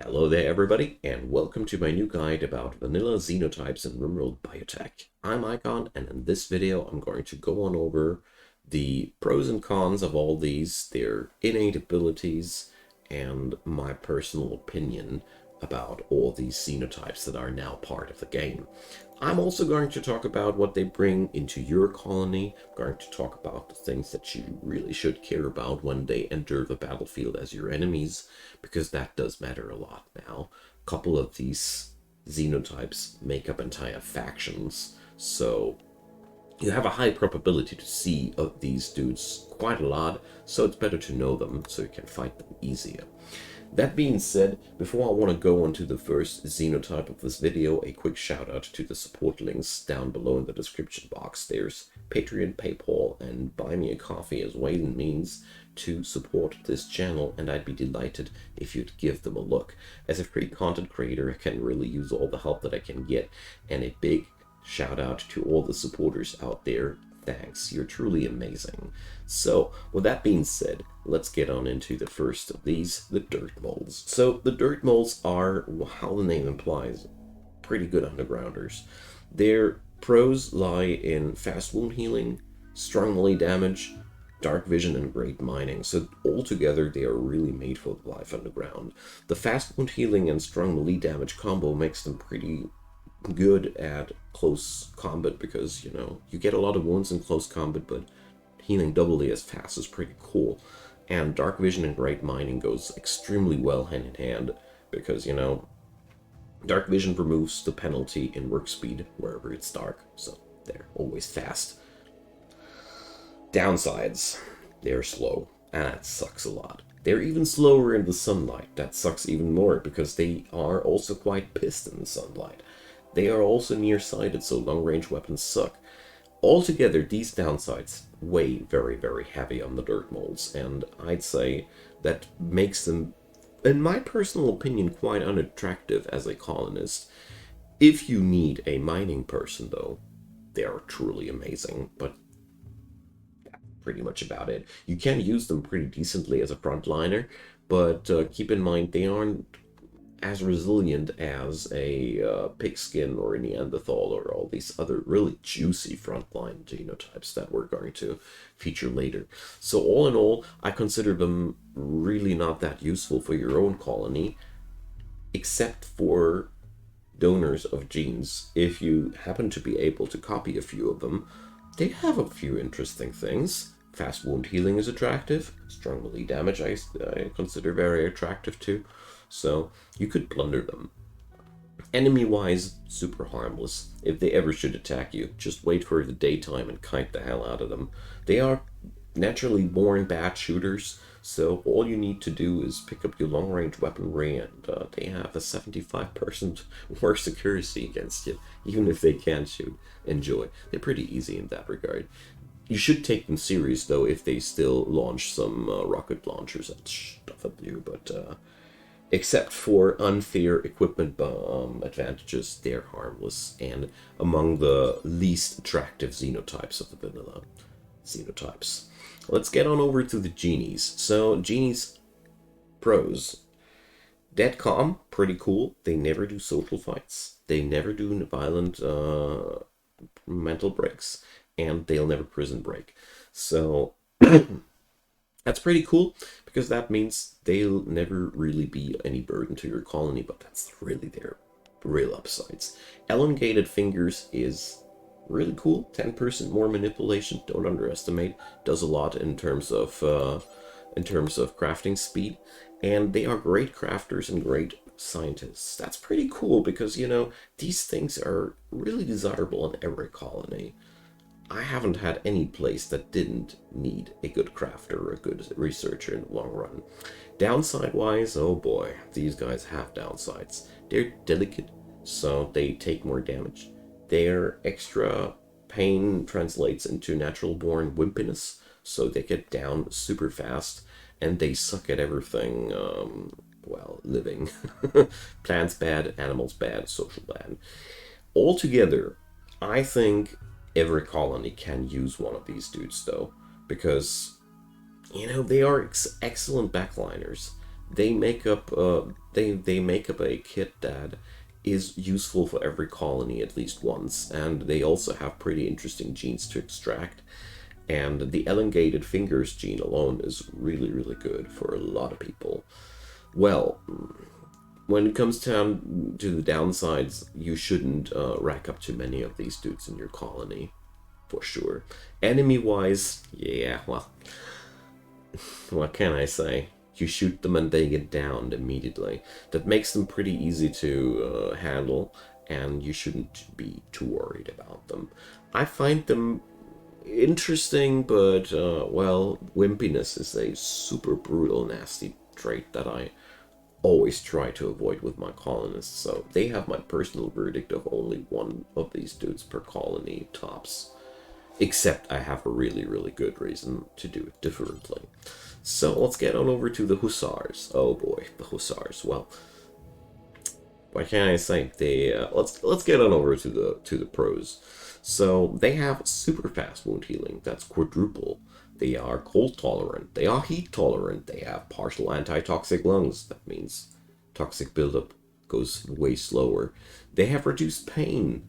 Hello there everybody, and welcome to my new guide about vanilla xenotypes in Rimworld Biotech. I'm Icon, and in this video I'm going to go on over the pros and cons of all these, their innate abilities, and my personal opinion about all these xenotypes that are now part of the game. I'm also going to talk about what they bring into your colony. I'm going to talk about the things that you really should care about when they enter the battlefield as your enemies, because that does matter a lot now. A couple of these xenotypes make up entire factions, so you have a high probability to see these dudes quite a lot, so it's better to know them so you can fight them easier. That being said, before I want to go on to the first xenotype of this video, a quick shout out to the support links down below in the description box. There's Patreon, PayPal, and Buy Me a Coffee as ways and means to support this channel, and I'd be delighted if you'd give them a look. As a free content creator, I can really use all the help that I can get, and a big shout out to all the supporters out there. Thanks, you're truly amazing. So, with that being said, let's get on into the first of these, the Dirtmoles. So, the Dirtmoles are, how the name implies, pretty good undergrounders. Their pros lie in fast wound healing, strong melee damage, dark vision, and great mining. So altogether, they are really made for life underground. The fast wound healing and strong melee damage combo makes them pretty good at close combat because, you get a lot of wounds in close combat, but healing doubly as fast is pretty cool. And dark vision and great mining goes extremely well hand in hand because, dark vision removes the penalty in work speed wherever it's dark, so they're always fast. Downsides, they're slow, and that sucks a lot. They're even slower in the sunlight. That sucks even more because they are also quite pissed in the sunlight. They are also nearsighted, so long-range weapons suck. Altogether, these downsides weigh very, very heavy on the Dirtmoles, and I'd say that makes them, in my personal opinion, quite unattractive as a colonist. If you need a mining person, though, they are truly amazing, but pretty much about it. You can use them pretty decently as a frontliner, but keep in mind they aren't as resilient as a Pigskin or a Neanderthal or all these other really juicy frontline genotypes that we're going to feature later. So all in all, I consider them really not that useful for your own colony, except for donors of genes. If you happen to be able to copy a few of them, they have a few interesting things. Fast wound healing is attractive. Strong melee damage I consider very attractive too. So you could plunder them. Enemy-wise, super harmless. If they ever should attack you, just wait for the daytime and kite the hell out of them. They are naturally born bad shooters, so all you need to do is pick up your long-range weaponry, and they have a 75% worse accuracy against you, even if they can't shoot. Enjoy. They're pretty easy in that regard. You should take them serious, though, if they still launch some rocket launchers and stuff at you, but except for unfair equipment advantages, they're harmless, and among the least attractive xenotypes of the vanilla xenotypes. Let's get on over to the Genies. So, Genies pros. Dead calm, pretty cool. They never do social fights. They never do violent mental breaks. And they'll never prison break. So that's pretty cool because that means they'll never really be any burden to your colony, but that's really their real upsides. Elongated fingers is really cool. 10% more manipulation, don't underestimate. Does a lot in terms of crafting speed, and they are great crafters and great scientists. That's pretty cool because these things are really desirable in every colony. I haven't had any place that didn't need a good crafter or a good researcher in the long run. Downside-wise, oh boy, these guys have downsides. They're delicate, so they take more damage. Their extra pain translates into natural-born wimpiness, so they get down super fast, and they suck at everything, living. Plants bad, animals bad, social bad. Altogether, I think every colony can use one of these dudes, though, because, they are excellent backliners. they make up they make up a kit that is useful for every colony at least once, and they also have pretty interesting genes to extract. And the elongated fingers gene alone is really good for a lot of people. Well, when it comes down to the downsides, you shouldn't rack up too many of these dudes in your colony, for sure. Enemy-wise, yeah, well, what can I say? You shoot them and they get downed immediately. That makes them pretty easy to handle, and you shouldn't be too worried about them. I find them interesting, but, well, wimpiness is a super brutal, nasty trait that I always try to avoid with my colonists, so they have my personal verdict of only one of these dudes per colony, tops. Except I have a really good reason to do it differently. So let's get on over to the Hussars. Oh boy, the Hussars. Well, what can I say? They let's get on over to the pros. So they have super fast wound healing. That's quadruple. They are cold tolerant. They are heat tolerant. They have partial antitoxic lungs. That means toxic buildup goes way slower. They have reduced pain.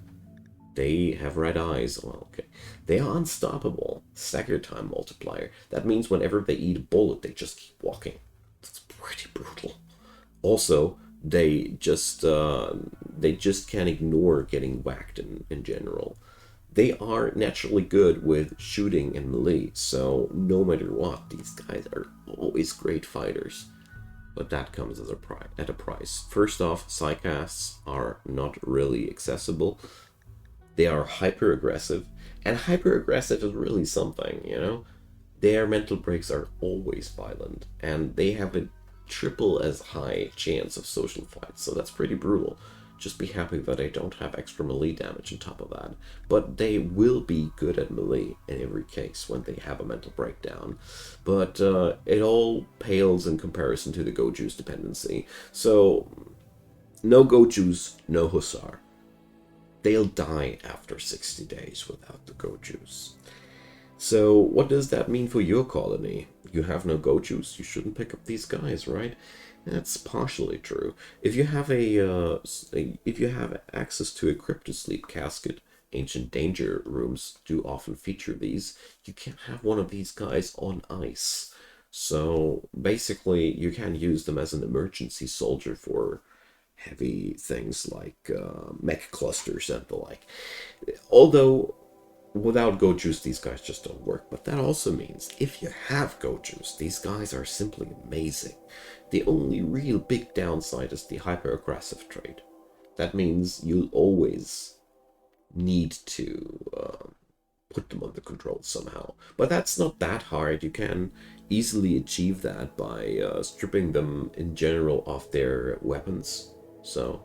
They have red eyes. Well, okay. They are unstoppable. Stagger time multiplier. That means whenever they eat a bullet, they just keep walking. That's pretty brutal. Also, they just can't ignore getting whacked in general. They are naturally good with shooting and melee, so no matter what, these guys are always great fighters. But that comes as at a price. First off, psycasts are not really accessible. They are hyper-aggressive, and hyper-aggressive is really something, you know? Their mental breaks are always violent, and they have a triple as high chance of social fights, so that's pretty brutal. Just be happy that they don't have extra melee damage on top of that. But they will be good at melee in every case when they have a mental breakdown. But it all pales in comparison to the Go Juice dependency. So, no Go Juice, no Hussar. They'll die after 60 days without the Go Juice. So, what does that mean for your colony? You have no Go Juice, you shouldn't pick up these guys, right? That's partially true. If you have if you have access to a cryptosleep casket, ancient danger rooms do often feature these. You can have one of these guys on ice. So basically, you can use them as an emergency soldier for heavy things like mech clusters and the like. Although without Go Juice, these guys just don't work. But that also means if you have Go Juice, these guys are simply amazing. The only real big downside is the hyper-aggressive trait. That means you'll always need to put them under control somehow. But that's not that hard. You can easily achieve that by stripping them in general of their weapons. So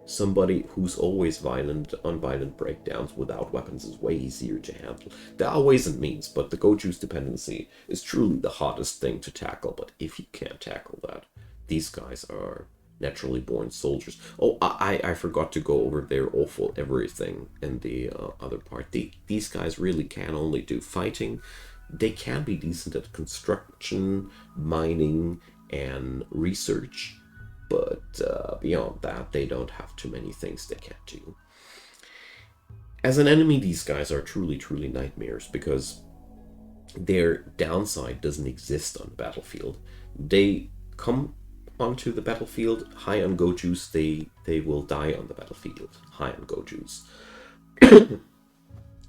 somebody who's always violent, unviolent breakdowns without weapons is way easier to handle. There are ways and means, but the Go Juice dependency is truly the hardest thing to tackle. But if you can't tackle that, these guys are naturally born soldiers. Oh, I forgot to go over their awful everything in the other part. These guys really can only do fighting. They can be decent at construction, mining, and research. But beyond that, they don't have too many things they can't do. As an enemy, these guys are truly nightmares because their downside doesn't exist on the battlefield. They come onto the battlefield high on Go Juice, they will die on the battlefield high on Go Juice.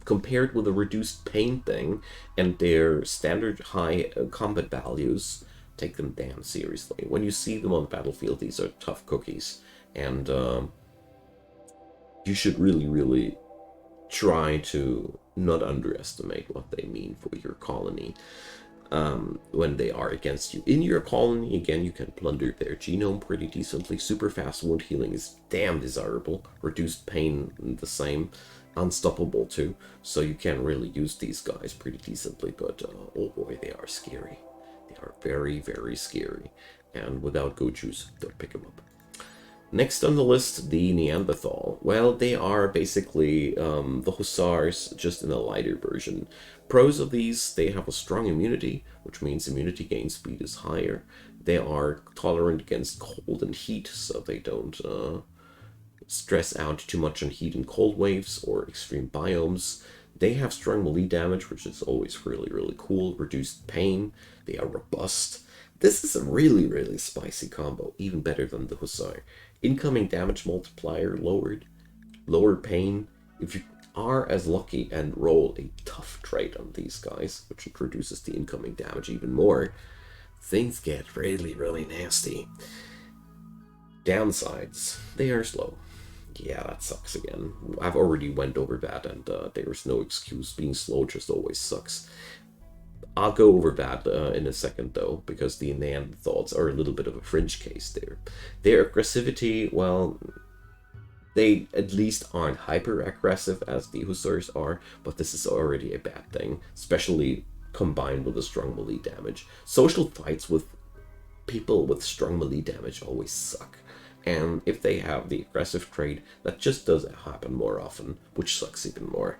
Compared with a reduced pain thing and their standard high combat values, take them damn seriously. When you see them on the battlefield, these are tough cookies, and you should really try to not underestimate what they mean for your colony when they are against you. In your colony, again, you can plunder their genome pretty decently. Super fast wound healing is damn desirable. Reduced pain, the same. Unstoppable too, so you can really use these guys pretty decently, but oh boy, they are scary. They are very scary, and without Go Juice, don't pick them up. Next on the list, the Neanderthal. Well, they are basically the Hussars, just in a lighter version. Pros of these, they have a strong immunity, which means immunity gain speed is higher. They are tolerant against cold and heat, so they don't stress out too much on heat and cold waves or extreme biomes. They have strong melee damage, which is always really, really cool. Reduced pain. They are robust. This is a really, really spicy combo, even better than the Hussar. Incoming damage multiplier lowered, lower pain. If you are as lucky and roll a tough trait on these guys, which reduces the incoming damage even more, things get really, really nasty. Downsides, they are slow. Yeah, that sucks again. I've already went over that, and there's no excuse. Being slow just always sucks. I'll go over that in a second, though, because the Neanderthals are a little bit of a fringe case there. Their aggressivity, well, they at least aren't hyper-aggressive as the Hussars are, but this is already a bad thing, especially combined with a strong melee damage. Social fights with people with strong melee damage always suck. And if they have the aggressive trait, that just doesn't happen more often, which sucks even more.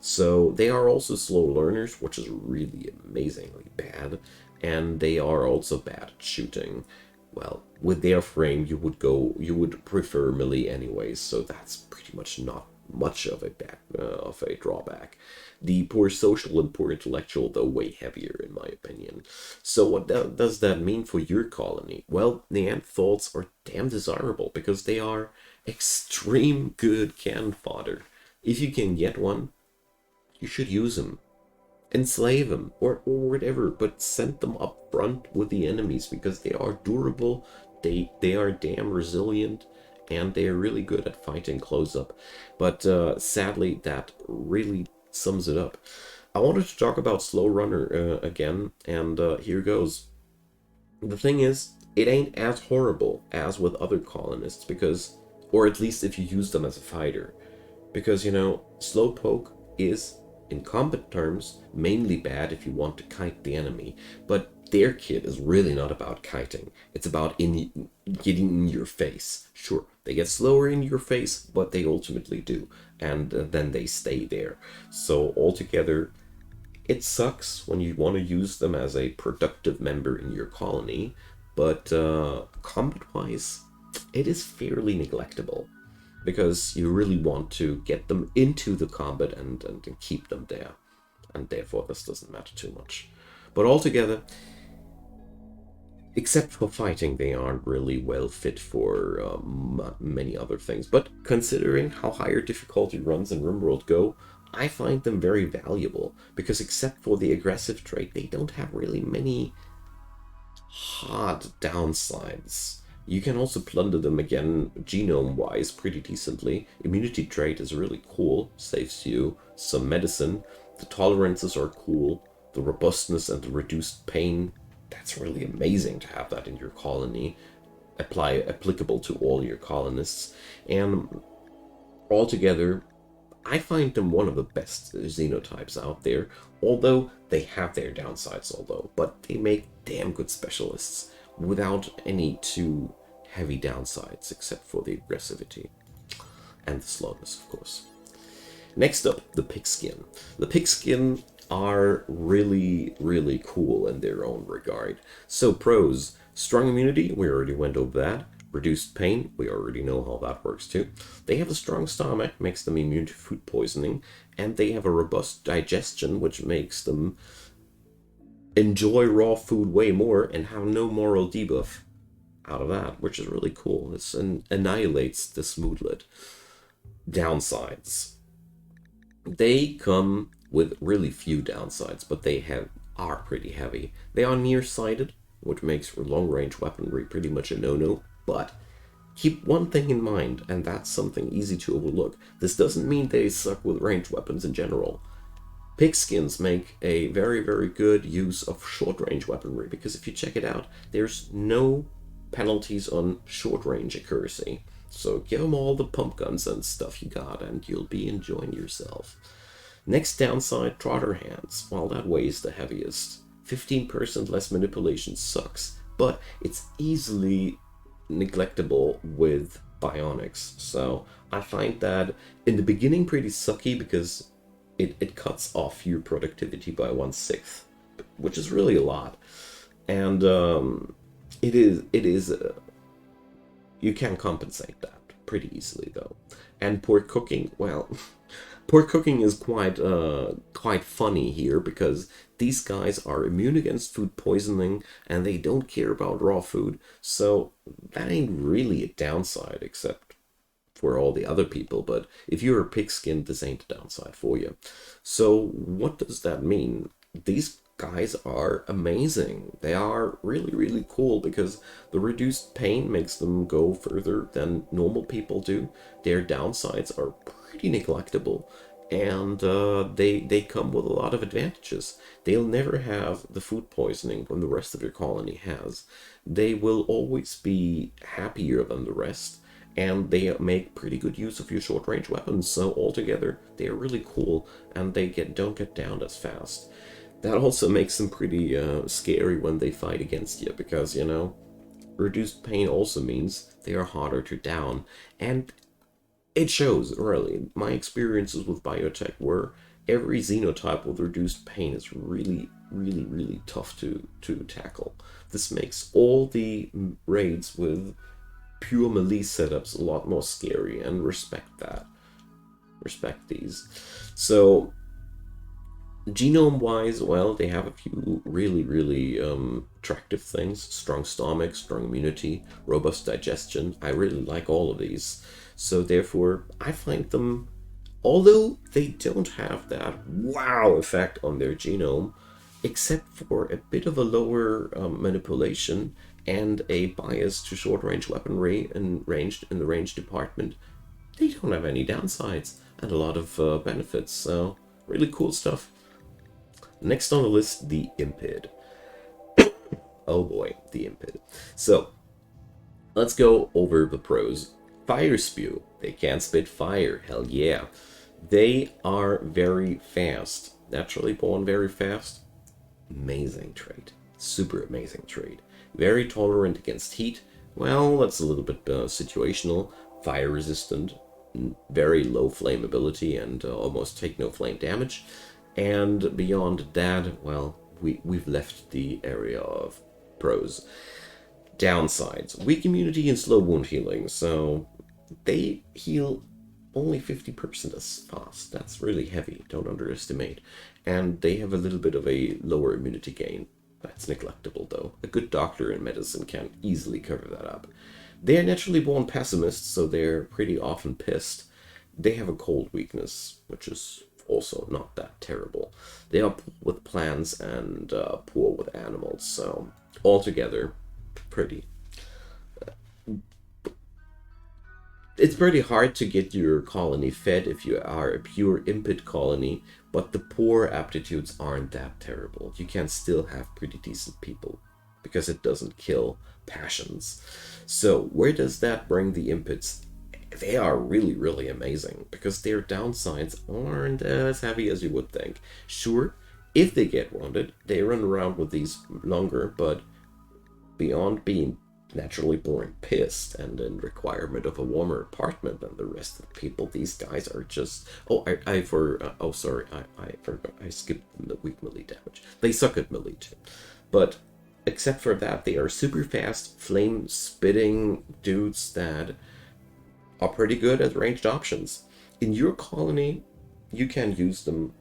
So they are also slow learners, which is really amazingly bad. And they are also bad at shooting. Well, with their frame, you would prefer melee anyways, so that's pretty much not much of a drawback. The poor social and poor intellectual, though, way heavier in my opinion. So what does that mean for your colony? Well, Neanderthals are damn desirable because they are extreme good cannon fodder. If you can get one, you should use them. Enslave them or whatever, but send them up front with the enemies because they are durable, they are damn resilient, and they are really good at fighting close up. But sadly, that really sums it up. I wanted to talk about Slow Runner again, and here goes. The thing is, it ain't as horrible as with other colonists because, or at least if you use them as a fighter, because, you know, Slowpoke is, in combat terms, mainly bad if you want to kite the enemy, but their kit is really not about kiting. It's about getting in your face. Sure, they get slower in your face, but they ultimately do, and then they stay there. So altogether, it sucks when you want to use them as a productive member in your colony, but combat-wise, it is fairly neglectable, because you really want to get them into the combat and keep them there, and therefore this doesn't matter too much. But altogether, except for fighting, they aren't really well fit for many other things. But considering how higher difficulty runs in Rimworld go, I find them very valuable, because except for the aggressive trait, they don't have really many hard downsides. You can also plunder them again, genome-wise, pretty decently. Immunity trait is really cool, saves you some medicine. The tolerances are cool. The robustness and the reduced pain, that's really amazing to have that in your colony. Applicable to all your colonists. And altogether, I find them one of the best xenotypes out there, although they have their downsides, but they make damn good specialists without any too heavy downsides, except for the aggressivity and the slowness, of course. Next up, the Pigskin. The Pigskin are really, really cool in their own regard. So pros, strong immunity, we already went over that. Reduced pain, we already know how that works too. They have a strong stomach, makes them immune to food poisoning, and they have a robust digestion, which makes them enjoy raw food way more and have no moral debuff out of that, which is really cool. This annihilates the Smoodlet. Downsides. They come with really few downsides, but they are pretty heavy. They are nearsighted, which makes for long-range weaponry pretty much a no-no, but keep one thing in mind, and that's something easy to overlook. This doesn't mean they suck with ranged weapons in general. Pigskins make a very, very good use of short-range weaponry, because if you check it out, there's no penalties on short-range accuracy. So give them all the pump guns and stuff you got, and you'll be enjoying yourself. Next downside, Trotter Hands. Well, that weighs the heaviest. 15% less manipulation sucks, but it's easily neglectable with bionics. So I find that in the beginning pretty sucky, because it cuts off your productivity by 1/6, which is really a lot. And It is you can compensate that pretty easily though. And poor cooking, well, poor cooking is quite funny here because these guys are immune against food poisoning and they don't care about raw food. So that ain't really a downside except for all the other people, but if you're a pigskin, this ain't a downside for you. So what does that mean? These guys are amazing. They are really, really cool because the reduced pain makes them go further than normal people do. Their downsides are pretty neglectable, and they come with a lot of advantages. They'll never have the food poisoning when the rest of your colony has. They will always be happier than the rest, and they make pretty good use of your short range weapons. So altogether, they are really cool, and they don't get down as fast. That also makes them pretty scary when they fight against you, because reduced pain also means they are harder to down, and it shows early. My experiences with biotech were every xenotype with reduced pain is really, really, really tough to tackle. This makes all the raids with pure melee setups a lot more scary, and respect that. Respect these. So, genome wise, well, they have a few really, really attractive things: strong stomach, strong immunity, robust digestion. I really like all of these. So, therefore, I find them, although they don't have that wow effect on their genome, except for a bit of a lower manipulation and a bias to short range weaponry and in the range department, they don't have any downsides and a lot of benefits. So really cool stuff. Next on the list, the Impid. Oh boy, the Impid. So let's go over the pros. Fire spew. They can spit fire. Hell yeah. They are very fast. Naturally born very fast. Amazing trait. Super amazing trait. Very tolerant against heat. Well, that's a little bit situational. Fire resistant. Very low flammability and almost take no flame damage. And beyond that, well, we've left the area of pros. Downsides: weak immunity and slow wound healing. So they heal only 50% as fast. That's really heavy, don't underestimate. And they have a little bit of a lower immunity gain. That's neglectable though. A good doctor in medicine can easily cover that up. They are naturally born pessimists, so they're pretty often pissed. They have a cold weakness, which is also not that terrible. They are poor with plants and poor with animals, so altogether, pretty. It's pretty hard to get your colony fed if you are a pure Impid colony, but the poor aptitudes aren't that terrible. You can still have pretty decent people, because it doesn't kill passions. So where does that bring the Impids? They are really, really amazing, because their downsides aren't as heavy as you would think. Sure, if they get wounded, they run around with these longer, but beyond being naturally born pissed and in requirement of a warmer apartment than the rest of the people, these guys are just sorry, I forgot, I skipped the weak melee damage. They suck at melee too, but except for that, they are super fast flame spitting dudes that are pretty good at ranged options. In your colony, you can use them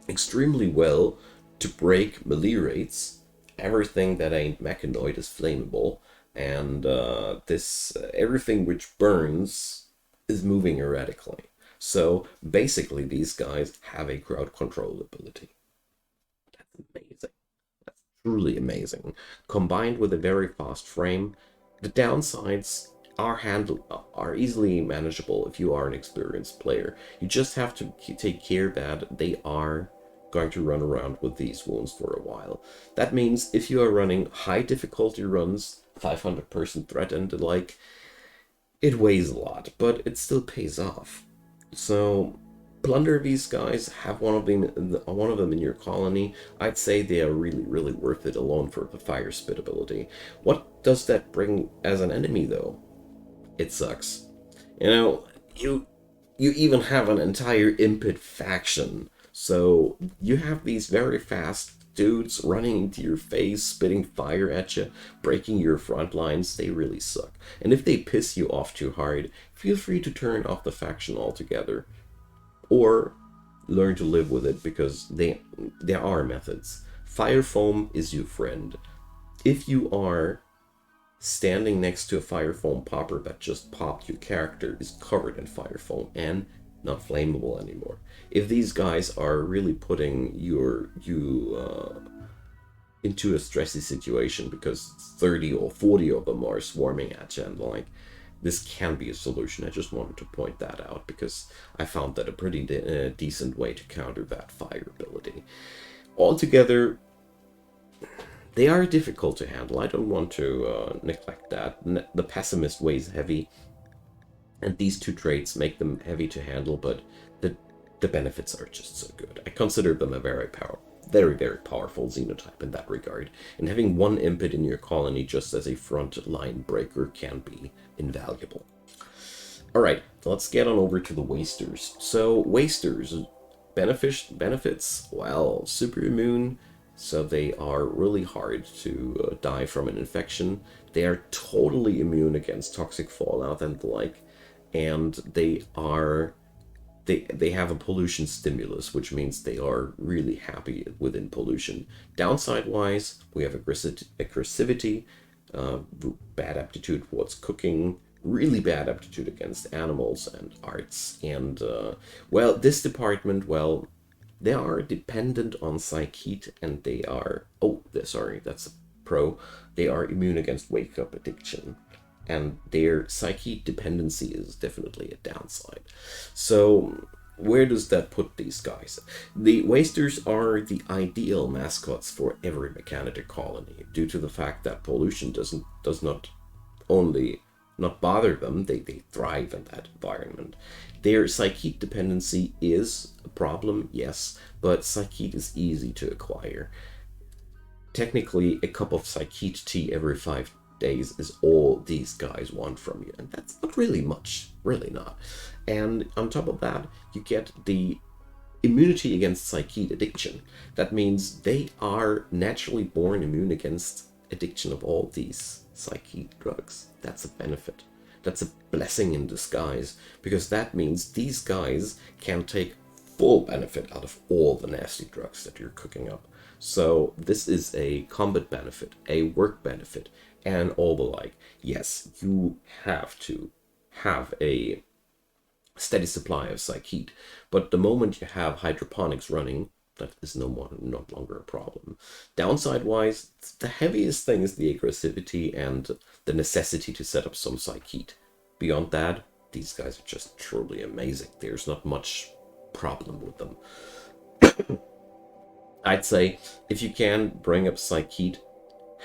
extremely well to break melee rates. Everything that ain't mechanoid is flammable, and everything which burns is moving erratically. So basically, these guys have a crowd control ability. That's amazing. That's truly amazing. Combined with a very fast frame, the downsides are easily manageable if you are an experienced player. You just have to take care that they are going to run around with these wounds for a while. That means if you are running high difficulty runs, 500 person threat and the like, it weighs a lot, but it still pays off. So plunder these guys, have one of them in your colony. I'd say they are really, really worth it alone for the fire spit ability. What does that bring as an enemy though? It sucks. You even have an entire Impid faction. So you have these very fast dudes running into your face, spitting fire at you, breaking your front lines, they really suck. And if they piss you off too hard, feel free to turn off the faction altogether. Or learn to live with it, because there are methods. Fire foam is your friend. If you are standing next to a fire foam popper that just popped, your character is covered in fire foam and not flammable anymore. If these guys are really putting you into a stressy situation because 30 or 40 of them are swarming at you, and like, this can be a solution. I just wanted to point that out because I found that a pretty decent way to counter that fire ability. Altogether, they are difficult to handle. I don't want to neglect that. The pessimist weighs heavy, and these two traits make them heavy to handle, but the benefits are just so good. I consider them a very powerful xenotype in that regard, and having one Impid in your colony just as a front line breaker can be invaluable. Alright, let's get on over to the Wasters. So, Wasters, benefits, well, super immune, so they are really hard to die from an infection. They are totally immune against toxic fallout and the like, and they have a pollution stimulus, which means they are really happy within pollution. Downside wise, we have aggressivity, bad aptitude towards cooking, really bad aptitude against animals and arts, and well, this department, well, they are dependent on psyche, and they are, sorry, that's a pro, they are immune against wake up addiction, and their psyche dependency is definitely a downside. So where does that put these guys? The Wasters are the ideal mascots for every mechanical colony, due to the fact that pollution does not only not bother them, they thrive in that environment. Their psyche dependency is a problem, yes, but psyche is easy to acquire. Technically, a cup of psyche tea every 5 days is all these guys want from you, and that's not really much, really not. And on top of that, you get the immunity against psyche addiction. That means they are naturally born immune against addiction of all these psyche drugs. That's a benefit. That's a blessing in disguise, because that means these guys can take full benefit out of all the nasty drugs that you're cooking up. So this is a combat benefit, a work benefit, and all the like. Yes, you have to have a steady supply of psyche, but the moment you have hydroponics running, that is no longer a problem. Downside wise, the heaviest thing is the aggressivity and the necessity to set up some psyche. Beyond that, these guys are just truly amazing. There's not much problem with them. I'd say if you can bring up psyche,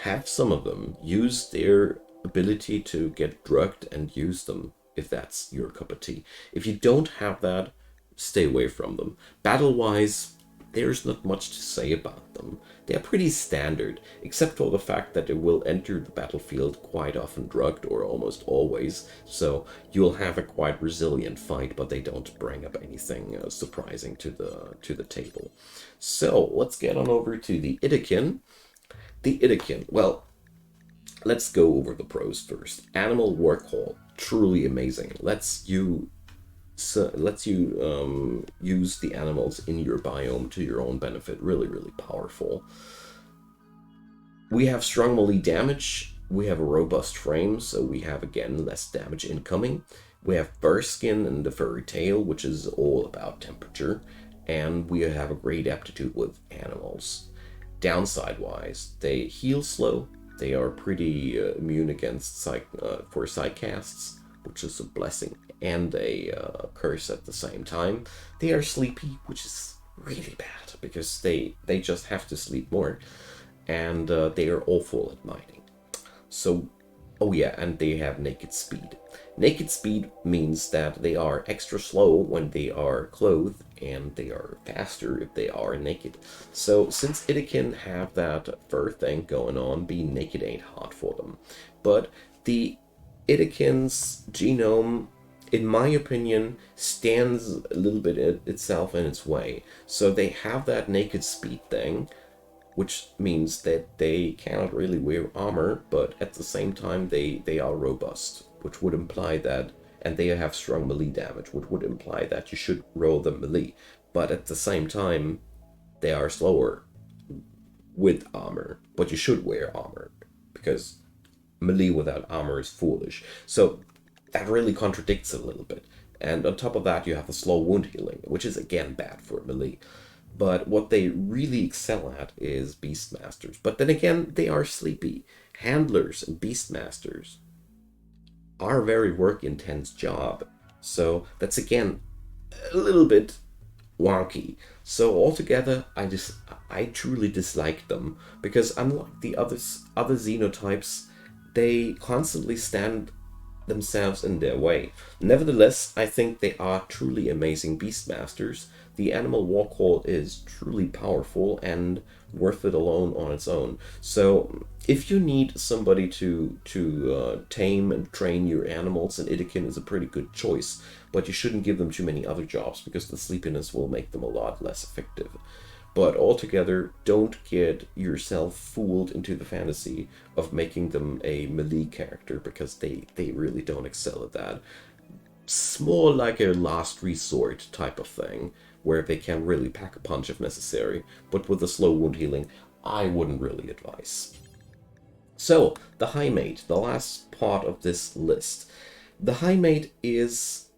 have some of them. Use their ability to get drugged and use them if that's your cup of tea. If you don't have that, stay away from them. Battle-wise, there's not much to say about them. They're pretty standard, except for the fact that they will enter the battlefield quite often drugged, or almost always, so you'll have a quite resilient fight, but they don't bring up anything surprising to the table. So, let's get on over to the Yttakin. The Yttakin, well, let's go over the pros first. Animal Work Hall, truly amazing. Lets you use the animals in your biome to your own benefit. Really, really powerful. We have strong melee damage. We have a robust frame, so we have, again, less damage incoming. We have fur skin and the furry tail, which is all about temperature. And we have a great aptitude with animals. Downside-wise, they heal slow. They are pretty immune against for psycasts, which is a blessing and a curse at the same time. They are sleepy, which is really bad, because they just have to sleep more. And they are awful at mining. So, oh yeah, and they have naked speed. Naked speed means that they are extra slow when they are clothed, and they are faster if they are naked. So since Yttakin have that fur thing going on, being naked ain't hot for them. But the Yttakin's genome, in my opinion, stands a little bit itself in its way. So they have that naked speed thing, which means that they cannot really wear armor, but at the same time they are robust, which would imply that, and they have strong melee damage, which would imply that you should roll them melee. But at the same time, they are slower with armor, but you should wear armor, because melee without armor is foolish. So that really contradicts a little bit. And on top of that, you have the slow wound healing, which is again bad for melee. But what they really excel at is Beastmasters. But then again, they are sleepy. Handlers and Beastmasters are a very work-intense job. So that's again a little bit wonky. So altogether, I truly dislike them, because unlike the other xenotypes, they constantly stand themselves in their way. Nevertheless, I think they are truly amazing Beastmasters. The animal walk-haul is truly powerful and worth it alone on its own. So if you need somebody to tame and train your animals, then Yttakin is a pretty good choice, but you shouldn't give them too many other jobs, because the sleepiness will make them a lot less effective. But altogether, don't get yourself fooled into the fantasy of making them a melee character, because they really don't excel at that. It's more like a last resort type of thing, where they can really pack a punch if necessary, but with the slow wound healing, I wouldn't really advise. So, the Highmate, the last part of this list. The Highmate is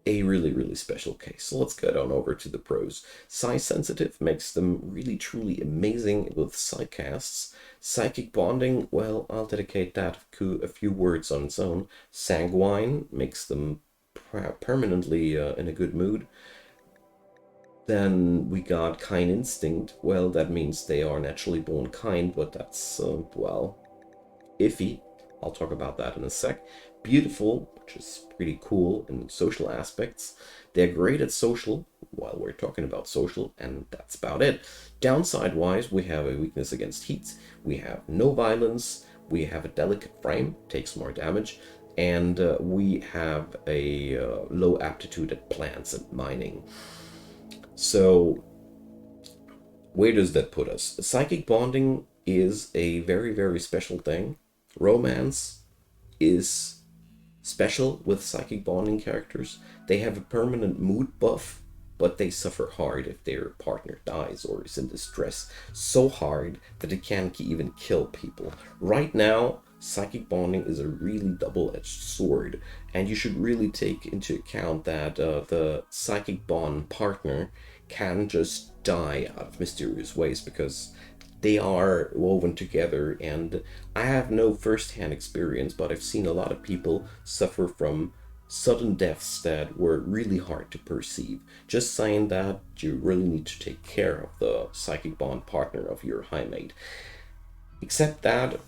a really special case. So let's get on over to the pros. Size sensitive makes them really truly amazing with psycasts. Psychic bonding, well, I'll dedicate that to a few words on its own. Sanguine makes them permanently in a good mood. Then we got kind instinct. Well, that means they are naturally born kind, but that's, well, iffy. I'll talk about that in a sec. Beautiful, which is pretty cool in social aspects. They're great at social, while we're talking about social, and that's about it. Downside-wise, we have a weakness against heat, we have no violence, we have a delicate frame, takes more damage, and we have a low aptitude at plants and mining. So, where does that put us? Psychic bonding is a very special thing. Romance is special with psychic bonding characters. They have a permanent mood buff, but they suffer hard if their partner dies or is in distress. So hard that it can even kill people. Right now, psychic bonding is a really double-edged sword, and you should really take into account that the psychic bond partner can just die out of mysterious ways, because they are woven together, and I have no first-hand experience, but I've seen a lot of people suffer from sudden deaths that were really hard to perceive. Just saying that you really need to take care of the psychic bond partner of your Highmate. Except that,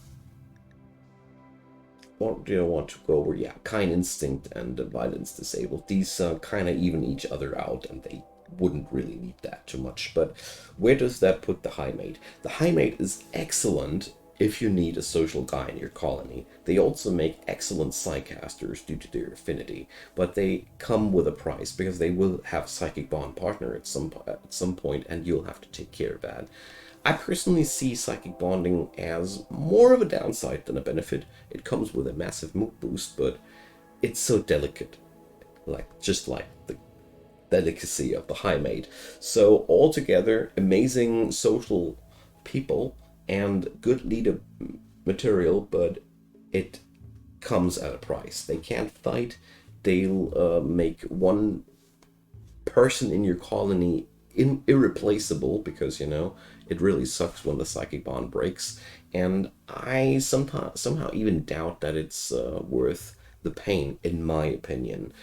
what do I want to go over? Yeah, kind instinct and violence disabled. These kind of even each other out, and they wouldn't really need that too much. But where does that put the Highmate? The Highmate is excellent if you need a social guy in your colony. They also make excellent psycasters due to their affinity, but they come with a price, because they will have a psychic bond partner at some point, and you'll have to take care of that. I personally see psychic bonding as more of a downside than a benefit. It comes with a massive mood boost, but it's so delicate, just like the delicacy of the Highmate. So altogether, amazing social people and good leader material, but it comes at a price. They can't fight. They'll make one person in your colony irreplaceable, because, you know, it really sucks when the psychic bond breaks. And I somehow even doubt that it's worth the pain, in my opinion.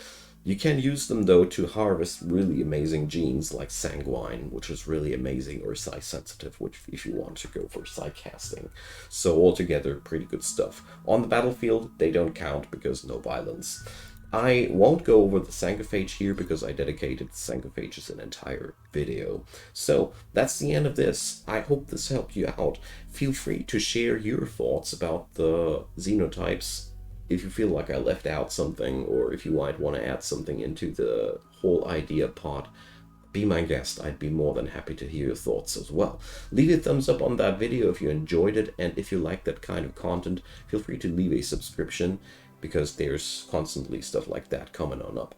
You can use them, though, to harvest really amazing genes like Sanguine, which is really amazing, or Psi Sensitive, which if you want to go for Psi Casting. So altogether, pretty good stuff. On the battlefield, they don't count because no violence. I won't go over the Sanguiphage here because I dedicated the Sanguiphages an entire video. So that's the end of this. I hope this helped you out. Feel free to share your thoughts about the xenotypes if you feel like I left out something, or if you might want to add something into the whole idea pod. be my guest. I'd be more than happy to hear your thoughts as well. Leave a thumbs up on that video if you enjoyed it, and if you like that kind of content, feel free to leave a subscription, because there's constantly stuff like that coming on up.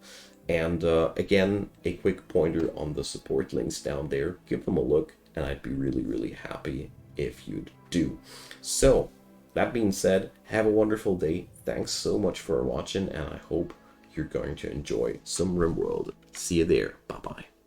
And again, a quick pointer on the support links down there. Give them a look, and I'd be really, really happy if you'd do. So, that being said, have a wonderful day. Thanks so much for watching, and I hope you're going to enjoy some Rimworld. See you there. Bye-bye.